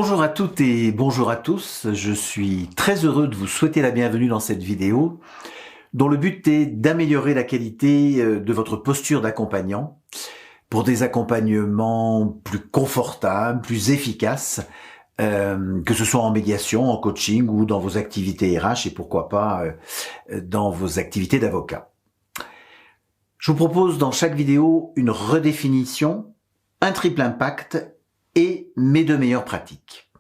Bonjour à toutes et bonjour à tous, je suis très heureux de vous souhaiter la bienvenue dans cette vidéo dont le but est d'améliorer la qualité de votre posture d'accompagnant pour des accompagnements plus confortables, plus efficaces, que ce soit en médiation, en coaching ou dans vos activités RH et pourquoi pas dans vos activités d'avocat. Je vous propose dans chaque vidéo une redéfinition, un triple impact et mes deux meilleures pratiques.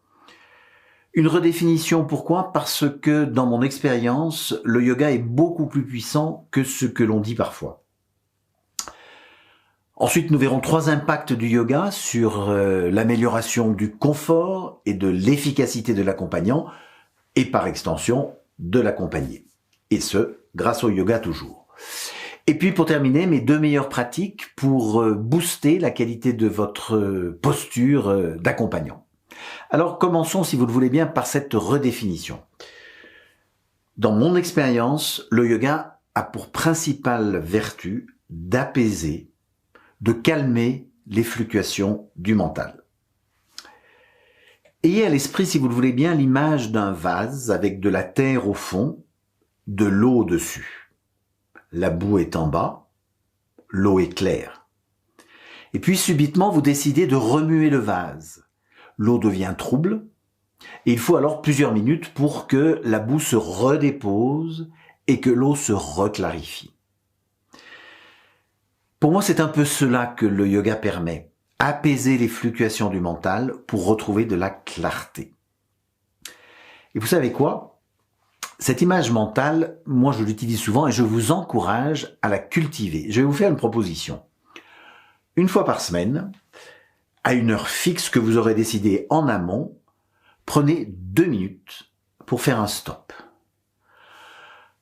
Une redéfinition, pourquoi? Parce que dans mon expérience, le yoga est beaucoup plus puissant que ce que l'on dit parfois. Ensuite, nous verrons trois impacts du yoga sur l'amélioration du confort et de l'efficacité de l'accompagnant et par extension de l'accompagné. Et ce, grâce au yoga toujours. Et puis pour terminer, mes deux meilleures pratiques pour booster la qualité de votre posture d'accompagnant. Alors commençons, si vous le voulez bien, par cette redéfinition. Dans mon expérience, le yoga a pour principale vertu d'apaiser, de calmer les fluctuations du mental. Ayez à l'esprit, si vous le voulez bien, l'image d'un vase avec de la terre au fond, de l'eau au-dessus. La boue est en bas, l'eau est claire. Et puis subitement, vous décidez de remuer le vase. L'eau devient trouble, et il faut alors plusieurs minutes pour que la boue se redépose et que l'eau se reclarifie. Pour moi, c'est un peu cela que le yoga permet, apaiser les fluctuations du mental pour retrouver de la clarté. Et vous savez quoi ? Cette image mentale, moi je l'utilise souvent et je vous encourage à la cultiver. Je vais vous faire une proposition. Une fois par semaine, à une heure fixe que vous aurez décidé en amont, prenez 2 minutes pour faire un stop.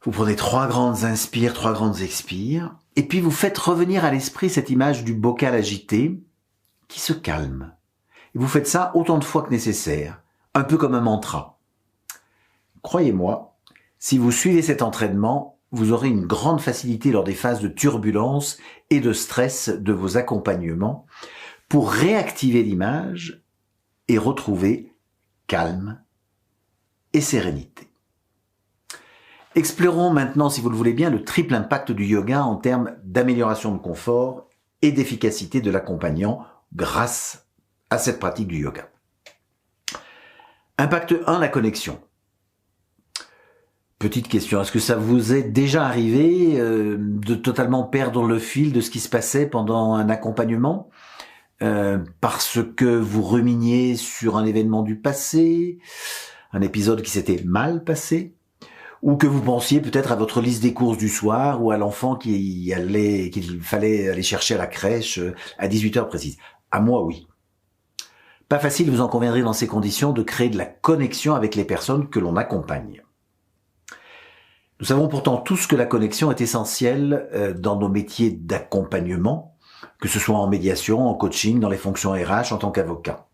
Vous prenez 3 grandes inspires, 3 grandes expires, et puis vous faites revenir à l'esprit cette image du bocal agité qui se calme. Et vous faites ça autant de fois que nécessaire, un peu comme un mantra. Croyez-moi, si vous suivez cet entraînement, vous aurez une grande facilité lors des phases de turbulence et de stress de vos accompagnements pour réactiver l'image et retrouver calme et sérénité. Explorons maintenant, si vous le voulez bien, le triple impact du yoga en termes d'amélioration de confort et d'efficacité de l'accompagnant grâce à cette pratique du yoga. Impact 1, la connexion. Petite question, est-ce que ça vous est déjà arrivé de totalement perdre le fil de ce qui se passait pendant un accompagnement parce que vous ruminiez sur un événement du passé, un épisode qui s'était mal passé, ou que vous pensiez peut-être à votre liste des courses du soir ou à l'enfant qu'il fallait aller chercher à la crèche à 18h précises? À moi, oui. Pas facile, vous en conviendrez dans ces conditions, de créer de la connexion avec les personnes que l'on accompagne. Nous savons pourtant tous que la connexion est essentielle dans nos métiers d'accompagnement, que ce soit en médiation, en coaching, dans les fonctions RH, en tant qu'avocat.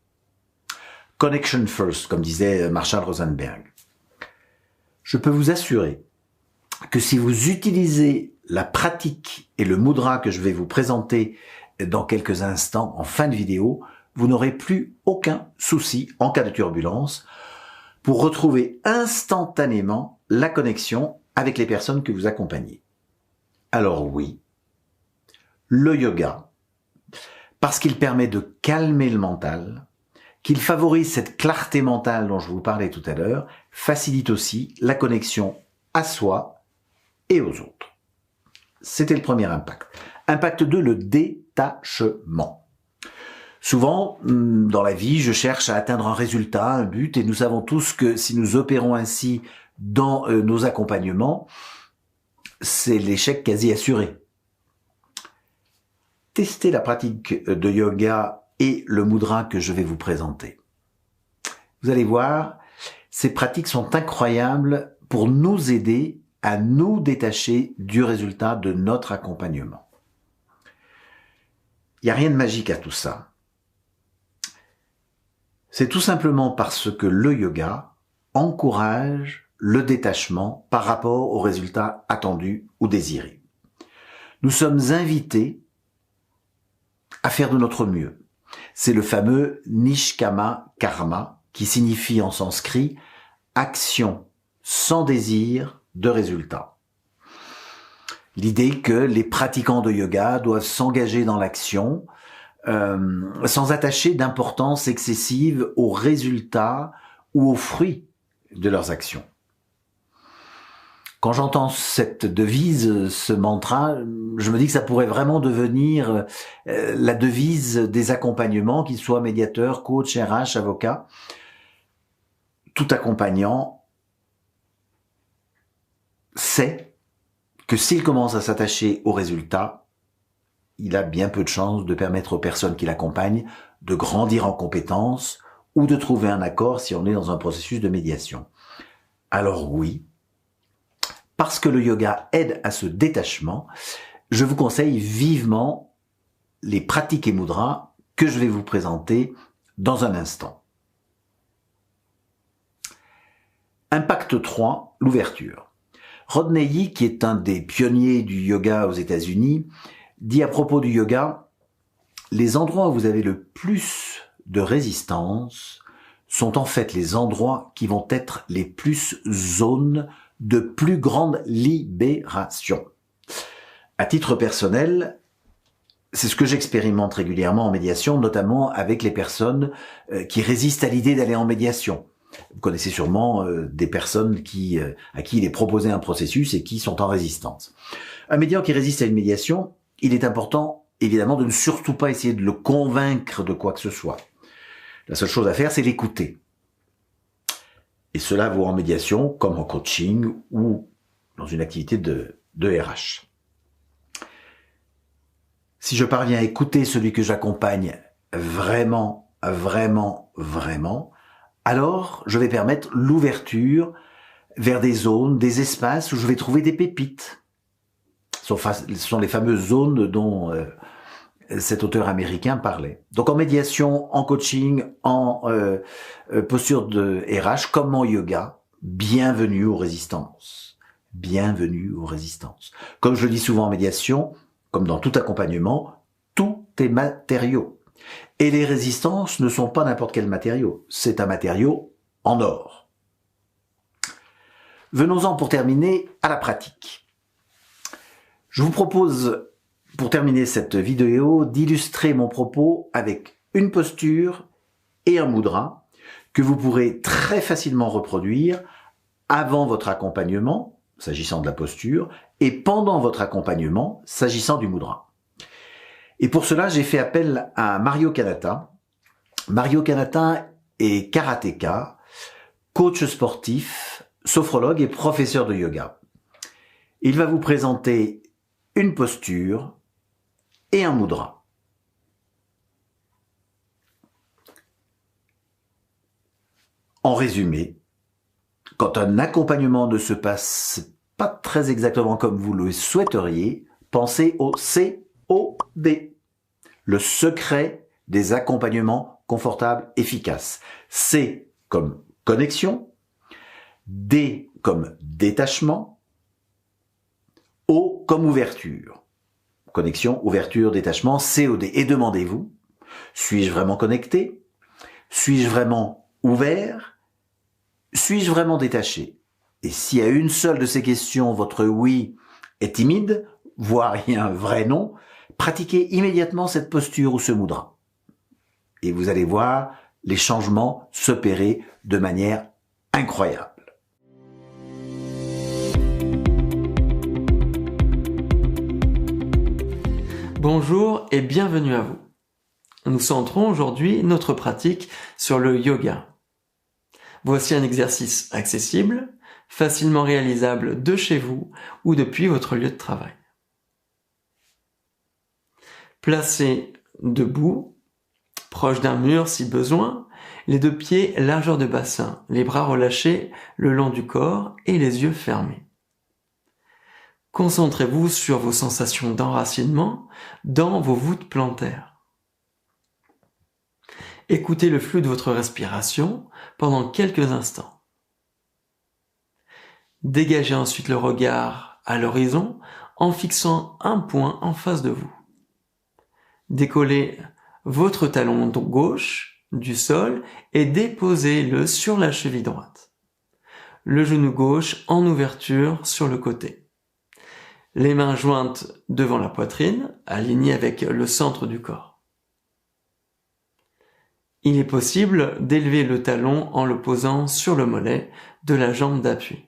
Connection first, comme disait Marshall Rosenberg. Je peux vous assurer que si vous utilisez la pratique et le mudra que je vais vous présenter dans quelques instants en fin de vidéo, vous n'aurez plus aucun souci en cas de turbulence pour retrouver instantanément la connexion avec les personnes que vous accompagnez. Alors oui, le yoga, parce qu'il permet de calmer le mental, qu'il favorise cette clarté mentale dont je vous parlais tout à l'heure, facilite aussi la connexion à soi et aux autres. C'était le premier impact. Impact 2, le détachement. Souvent, dans la vie, je cherche à atteindre un résultat, un but, et nous savons tous que si nous opérons ainsi dans nos accompagnements, c'est l'échec quasi assuré. Testez la pratique de yoga et le mudra que je vais vous présenter. Vous allez voir, ces pratiques sont incroyables pour nous aider à nous détacher du résultat de notre accompagnement. Il n'y a rien de magique à tout ça. C'est tout simplement parce que le yoga encourage le détachement par rapport aux résultats attendus ou désirés. Nous sommes invités à faire de notre mieux. C'est le fameux Nishkama Karma qui signifie en sanskrit action sans désir de résultat. L'idée que les pratiquants de yoga doivent s'engager dans l'action sans attacher d'importance excessive aux résultats ou aux fruits de leurs actions. Quand j'entends cette devise, ce mantra, je me dis que ça pourrait vraiment devenir la devise des accompagnements, qu'ils soient médiateurs, coach, RH, avocat. Tout accompagnant sait que s'il commence à s'attacher aux résultats, il a bien peu de chances de permettre aux personnes qui l'accompagnent de grandir en compétences ou de trouver un accord si on est dans un processus de médiation. Alors oui, parce que le yoga aide à ce détachement, je vous conseille vivement les pratiques et mudras que je vais vous présenter dans un instant. Impact 3, l'ouverture. Rodney Yee, qui est un des pionniers du yoga aux États-Unis, dit à propos du yoga, les endroits où vous avez le plus de résistance sont en fait les endroits qui vont être les plus zones de plus grande libération. À titre personnel, c'est ce que j'expérimente régulièrement en médiation, notamment avec les personnes qui résistent à l'idée d'aller en médiation. Vous connaissez sûrement des personnes à qui il est proposé un processus et qui sont en résistance. Un médiant qui résiste à une médiation, il est important, évidemment, de ne surtout pas essayer de le convaincre de quoi que ce soit. La seule chose à faire, c'est l'écouter. Et cela vaut en médiation, comme en coaching ou dans une activité de RH. Si je parviens à écouter celui que j'accompagne vraiment, alors je vais permettre l'ouverture vers des zones, des espaces où je vais trouver des pépites. Ce sont les fameuses zones dont cet auteur américain parlait. Donc en médiation, en coaching, en posture de RH, comme en yoga, bienvenue aux résistances. Bienvenue aux résistances. Comme je le dis souvent en médiation, comme dans tout accompagnement, tout est matériau. Et les résistances ne sont pas n'importe quel matériau. C'est un matériau en or. Venons-en pour terminer à la pratique. Je vous propose, pour terminer cette vidéo, d'illustrer mon propos avec une posture et un mudra que vous pourrez très facilement reproduire avant votre accompagnement, s'agissant de la posture, et pendant votre accompagnement, s'agissant du mudra. Et pour cela, j'ai fait appel à Mario Kanata. Mario Kanata est karatéka, coach sportif, sophrologue et professeur de yoga. Il va vous présenter une posture et un mudra. En résumé, quand un accompagnement ne se passe pas très exactement comme vous le souhaiteriez, pensez au COD, le secret des accompagnements confortables efficaces. C comme connexion, D comme détachement, O comme ouverture. Connexion, ouverture, détachement, COD. Et demandez-vous, suis-je vraiment connecté? Suis-je vraiment ouvert? Suis-je vraiment détaché? Et si à une seule de ces questions, votre oui est timide, voire il y a un vrai non, pratiquez immédiatement cette posture ou ce mudra. Et vous allez voir les changements s'opérer de manière incroyable. Bonjour et bienvenue à vous. Nous centrons aujourd'hui notre pratique sur le yoga. Voici un exercice accessible, facilement réalisable de chez vous ou depuis votre lieu de travail. Placez debout, proche d'un mur si besoin, les deux pieds largeur de bassin, les bras relâchés le long du corps et les yeux fermés. Concentrez-vous sur vos sensations d'enracinement dans vos voûtes plantaires. Écoutez le flux de votre respiration pendant quelques instants. Dégagez ensuite le regard à l'horizon en fixant un point en face de vous. Décollez votre talon gauche du sol et déposez-le sur la cheville droite. Le genou gauche en ouverture sur le côté. Les mains jointes devant la poitrine, alignées avec le centre du corps. Il est possible d'élever le talon en le posant sur le mollet de la jambe d'appui.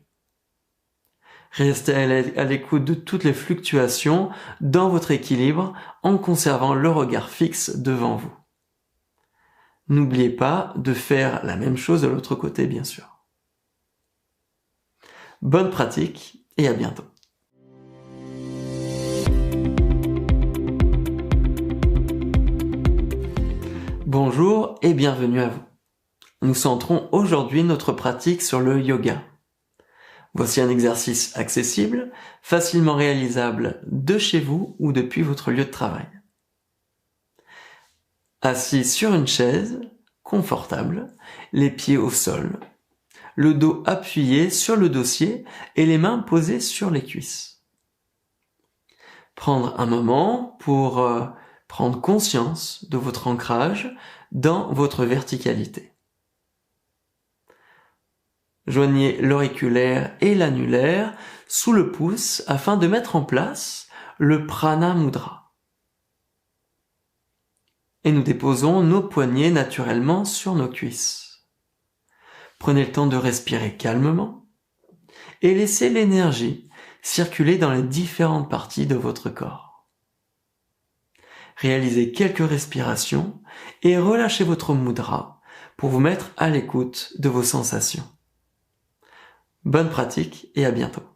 Restez à l'écoute de toutes les fluctuations dans votre équilibre en conservant le regard fixe devant vous. N'oubliez pas de faire la même chose de l'autre côté, bien sûr. Bonne pratique et à bientôt. Bonjour et bienvenue à vous. Nous centrons aujourd'hui notre pratique sur le yoga. Voici un exercice accessible, facilement réalisable de chez vous ou depuis votre lieu de travail. Assis sur une chaise, confortable, les pieds au sol, le dos appuyé sur le dossier et les mains posées sur les cuisses. Prendre un moment pour prendre conscience de votre ancrage dans votre verticalité. Joignez l'auriculaire et l'annulaire sous le pouce afin de mettre en place le Prana Mudra. Et nous déposons nos poignets naturellement sur nos cuisses. Prenez le temps de respirer calmement et laissez l'énergie circuler dans les différentes parties de votre corps. Réalisez quelques respirations et relâchez votre mudra pour vous mettre à l'écoute de vos sensations. Bonne pratique et à bientôt.